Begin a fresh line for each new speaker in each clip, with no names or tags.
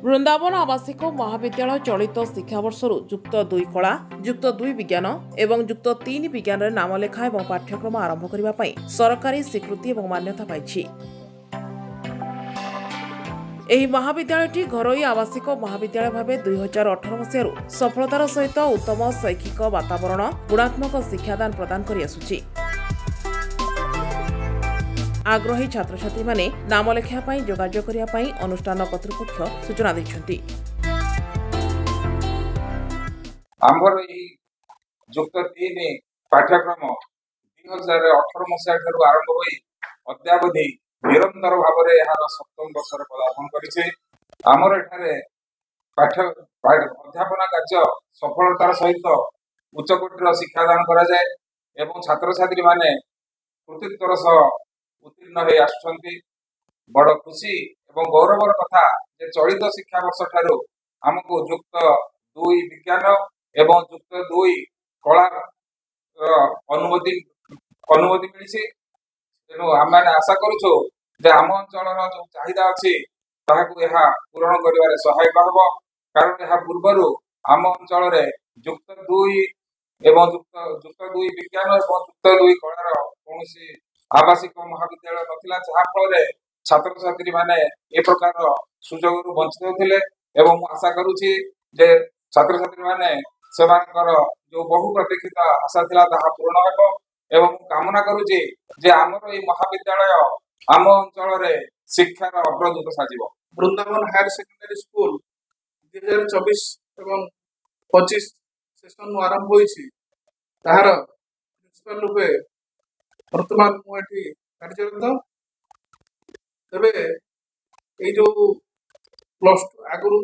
ବୃନ୍ଦାବନ ଆବାସିକ ମହାବିଦ୍ୟାଳୟ ଚଳିତ ଶିକ୍ଷାବର୍ଷରୁ ଯୁକ୍ତ 2 କଳା, ଯୁକ୍ତ 2 ବିଜ୍ଞାନ ଏବଂ ଯୁକ୍ତ 3 ବିଜ୍ଞାନରେ ନାମଲେଖା ଏବଂ ପାଠ୍ୟକ୍ରମ ଆରମ୍ଭ କରିବା ପାଇଁ ସରକାରୀ ସ୍ୱୀକୃତି ଏବଂ ମାନ୍ୟତା ପାଇଛି। ଏହି ମହାବିଦ୍ୟାଳୟଟି ଘରୋଇ ଆବାସିକ ମହାବିଦ୍ୟାଳୟ ଭାବେ 2018 ମସିହାରୁ ସଫଳତାର ସହିତ ଉତ୍ତମ ଶୈକ୍ଷିକ ବାତାବରଣ, ଗୁଣାତ୍ମକ ଶିକ୍ଷାଦାନ ପ୍ରଦାନ କରିଆସୁଛି। ଆଗ୍ରହୀ ଛାତ୍ରଛାତ୍ରୀମାନେ ନାମ ଲେଖିବା ପାଇଁ ଯୋଗାଯୋଗ କରିବା ପାଇଁ ଅନୁଷ୍ଠାନ କର୍ତ୍ତୃପକ୍ଷ ସୂଚନା ଦେଇଛନ୍ତି।
ଆମର ଏହି ଯୁକ୍ତ 3 ପାଠ୍ୟକ୍ରମ 2018 ମସିହା ଠାରୁ ଆରମ୍ଭ ହୋଇ ଅଦ୍ୟାବଧି ନିରନ୍ତର ଭାବରେ ଏହାର 7ମ ବର୍ଷରେ ପଦାର୍ପଣ କରିଛି। ଆମର ଏଠାରେ ଅଧ୍ୟାପନା କାର୍ଯ୍ୟ ସଫଳତାର ସହିତ ଉଚ୍ଚକୋଟୀର ଶିକ୍ଷାଦାନ କରାଯାଏ ଏବଂ ଛାତ୍ରଛାତ୍ରୀମାନେ କୃତିତ୍ୱର ସହ ଉତ୍ତୀର୍ଣ୍ଣ ହୋଇ ଆସୁଛନ୍ତି। ବଡ଼ ଖୁସି ଏବଂ ଗୌରବର କଥା ଯେ ଚଳିତ ଶିକ୍ଷାବର୍ଷ ଠାରୁ ଆମକୁ ଯୁକ୍ତ 2 ବିଜ୍ଞାନ ଏବଂ ଯୁକ୍ତ 2 କଳା ଅନୁମତି ମିଳିଛି। ତେଣୁ ଆମେମାନେ ଆଶା କରୁଛୁ ଯେ ଆମ ଅଞ୍ଚଳର ଯେଉଁ ଚାହିଦା ଅଛି ତାହାକୁ ଏହା ପୂରଣ କରିବାରେ ସହାୟକ ହେବ। କାରଣ ଏହା ପୂର୍ବରୁ ଆମ ଅଞ୍ଚଳରେ ଯୁକ୍ତ 2 ଏବଂ ଯୁକ୍ତ 2 ବିଜ୍ଞାନ ଏବଂ ଯୁକ୍ତ 2 କଳାର କୌଣସି ଆବାସିକ ମହାବିଦ୍ୟାଳୟ ନଥିଲା, ଯାହା ଫଳରେ ଛାତ୍ରଛାତ୍ରୀମାନେ ଏ ପ୍ରକାର ସୁଯୋଗରୁ ବଞ୍ଚିତ ହେଉଥିଲେ। ଏବଂ ମୁଁ ଆଶା କରୁଛି ଯେ ଛାତ୍ରଛାତ୍ରୀମାନେ ସେମାନଙ୍କର ଯେଉଁ ବହୁ ପ୍ରତୀକ୍ଷିତ ଆଶା ଥିଲା ତାହା ପୂରଣ ହେବ ଏବଂ ମୁଁ କାମନା କରୁଛି ଯେ ଆମର ଏହି ମହାବିଦ୍ୟାଳୟ ଆମ ଅଞ୍ଚଳରେ ଶିକ୍ଷାର ଅଗ୍ରଦୂତ ସାଜିବ।
ବୃନ୍ଦାବନ ହାୟର ସେକେଣ୍ଡାରୀ ସ୍କୁଲ 2024 ଏବଂ 25 ସେସନରୁ ଆରମ୍ଭ ହୋଇଛି। ତାହାର ପ୍ରିନ୍ସିପାଲ ରୂପେ ବର୍ତ୍ତମାନ ମୁଁ ଏଠି କାର୍ଯ୍ୟରତ। ତେବେ ଏଇ ଯେଉଁ +2 ଆଗରୁ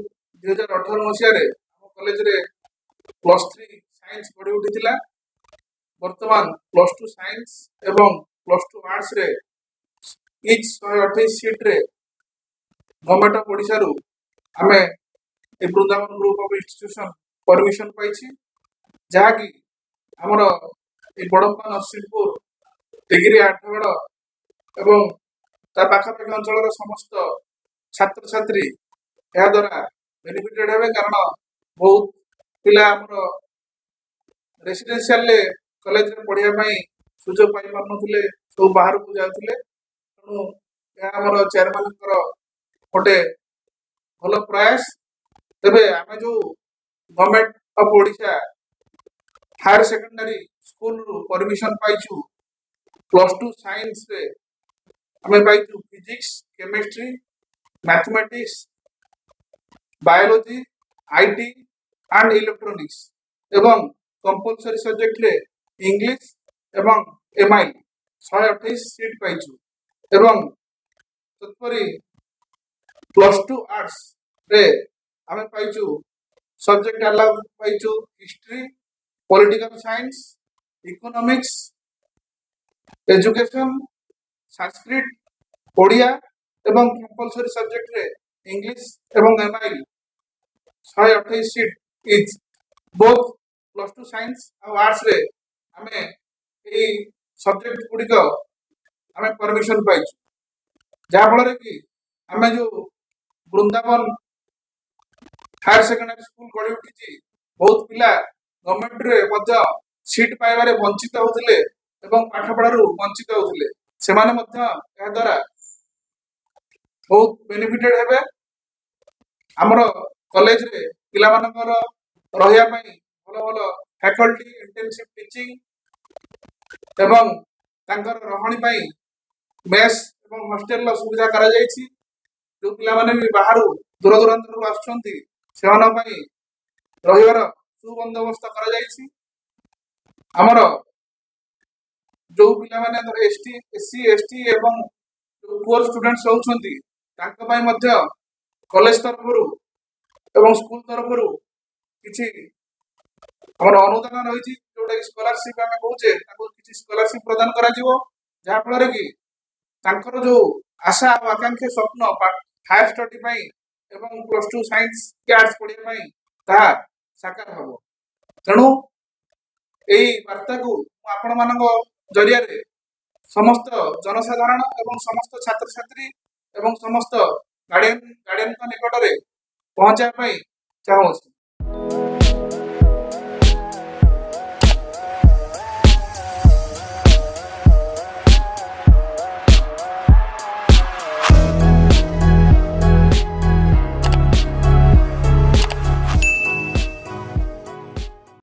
2018 ମସିହାରେ ଆମ କଲେଜରେ +3 ସାଇନ୍ସ ପଢ଼ି ଉଠିଥିଲା। ବର୍ତ୍ତମାନ +2 ସାଇନ୍ସ ଏବଂ +2 ଆର୍ଟ୍ସରେ ଇଚ୍ 128 ସିଟ୍ରେ ଗଭର୍ଣ୍ଣମେଣ୍ଟ ଅଫ୍ ଓଡ଼ିଶାରୁ ଆମେ ଏ Vrindavan group of institution permission ପାଇଛି, ଯାହାକି ଆମର ଏ ବଡ଼ମ୍ବା, ନରସିଂହପୁର, ଟିଗିରି, ଆଠଗଡ଼ ଏବଂ ତା ପାଖାପାଖି ଅଞ୍ଚଳର ସମସ୍ତ ଛାତ୍ରଛାତ୍ରୀ ଏହାଦ୍ୱାରା ବେନିଫିଟେଡ୍ ହେବେ। କାରଣ ବହୁତ ପିଲା ଆମର ରେସିଡେନ୍ସିଆଲରେ କଲେଜରେ ପଢ଼ିବା ପାଇଁ ସୁଯୋଗ ପାଇପାରୁନଥିଲେ, ସବୁ ବାହାରକୁ ଯାଉଥିଲେ। ତେଣୁ ଏହା ଆମର ଚେୟାରମ୍ୟାନଙ୍କର ଗୋଟେ ଭଲ ପ୍ରୟାସ। ତେବେ ଆମେ ଯେଉଁ government of Odisha higher secondary ସ୍କୁଲରୁ ପରମିଶନ ପାଇଛୁ, +2 ସାଇନ୍ସରେ ଆମେ ପାଇଛୁ physics, chemistry, mathematics, biology, IT and electronics ଏବଂ କମ୍ପଲସରି ସବଜେକ୍ଟରେ ଇଂଲିଶ ଏବଂ MIL 128 ସିଟ୍ ପାଇଛୁ। ଏବଂ ତତ୍ପରି +2 ଆର୍ଟ୍ସରେ ଆମେ ପାଇଛୁ ସବଜେକ୍ଟ ଆଲାଉ ପାଇଛୁ history, political science, economics, education, Sanskrit, Odia ଏବଂ କମ୍ପଲସରି ସବଜେକ୍ଟରେ ଇଂଲିଶ ଏବଂ MIL 128 seat each. Both +2 science ଆଉ ଆର୍ଟ୍ସରେ ଆମେ ଏଇ ସବଜେକ୍ଟ ଗୁଡ଼ିକ ଆମେ ପରମିଶନ ପାଇଛୁ, ଯାହାଫଳରେ କି ଆମେ ଯେଉଁ ବୃନ୍ଦାବନ ହାୟର ସେକେଣ୍ଡାରୀ ସ୍କୁଲ ଗଢ଼ି ଉଠିଛି, ବହୁତ ପିଲା ଗଭର୍ଣ୍ଣମେଣ୍ଟରେ ମଧ୍ୟ ସିଟ୍ ପାଇବାରେ ବଞ୍ଚିତ ହେଉଥିଲେ ଏବଂ ପାଠପଢ଼ାରୁ ବଞ୍ଚିତ ହେଉଥିଲେ। ସେମାନେ ମଧ୍ୟ ଏହାଦ୍ୱାରା ବହୁତ ବେନିଫିଟେଡ୍ ହେବେ। ଆମର କଲେଜରେ ପିଲାମାନଙ୍କର ରହିବା ପାଇଁ ଭଲ ଭଲ ଫ୍ୟାକଲ୍ଟି, ଇଣ୍ଟେନସିଭ ଟିଚିଂ ଏବଂ ତାଙ୍କର ରହଣି ପାଇଁ ମେସ୍ ଏବଂ ହଷ୍ଟେଲର ସୁବିଧା କରାଯାଇଛି। ଯେଉଁ ପିଲାମାନେ ବି ବାହାରୁ ଦୂର ଦୂରାନ୍ତରରୁ ଆସୁଛନ୍ତି ସେମାନଙ୍କ ପାଇଁ ରହିବାର ସୁବନ୍ଦୋବସ୍ତ କରାଯାଇଛି। ଆମର ଯେଉଁ ପିଲାମାନେ ST, SC, ST ଏବଂ ପୁଅର ଷ୍ଟୁଡେଣ୍ଟସ ରହୁଛନ୍ତି ତାଙ୍କ ପାଇଁ ମଧ୍ୟ କଲେଜ ତରଫରୁ ଏବଂ ସ୍କୁଲ ତରଫରୁ କିଛି ଆମର ଅନୁଦାନ ରହିଛି, ଯେଉଁଟାକି ସ୍କଲାରସିପ୍ ଆମେ କହୁଛେ, ତାଙ୍କୁ କିଛି ସ୍କଲାରସିପ୍ ପ୍ରଦାନ କରାଯିବ, ଯାହାଫଳରେ କି ତାଙ୍କର ଯେଉଁ ଆଶା ଆଉ ଆକାଂକ୍ଷା ସ୍ୱପ୍ନ ହାୟର ଷ୍ଟଡି ପାଇଁ ଏବଂ +2 ସାଇନ୍ସ କି ଆର୍ଟ୍ସ ପଢ଼ିବା ପାଇଁ ତାହା ସାକାର ହେବ। ତେଣୁ ଏହି ବାର୍ତ୍ତାକୁ ମୁଁ ଆପଣମାନଙ୍କ ଜରିଆରେ ସମସ୍ତ ଜନସାଧାରଣ ଏବଂ ସମସ୍ତ ଛାତ୍ରଛାତ୍ରୀ ଏବଂ ସମସ୍ତ ଗାର୍ଡିଆନଙ୍କ ନିକଟରେ ପହଞ୍ଚାଇବା ପାଇଁ ଚାହୁଁଛି।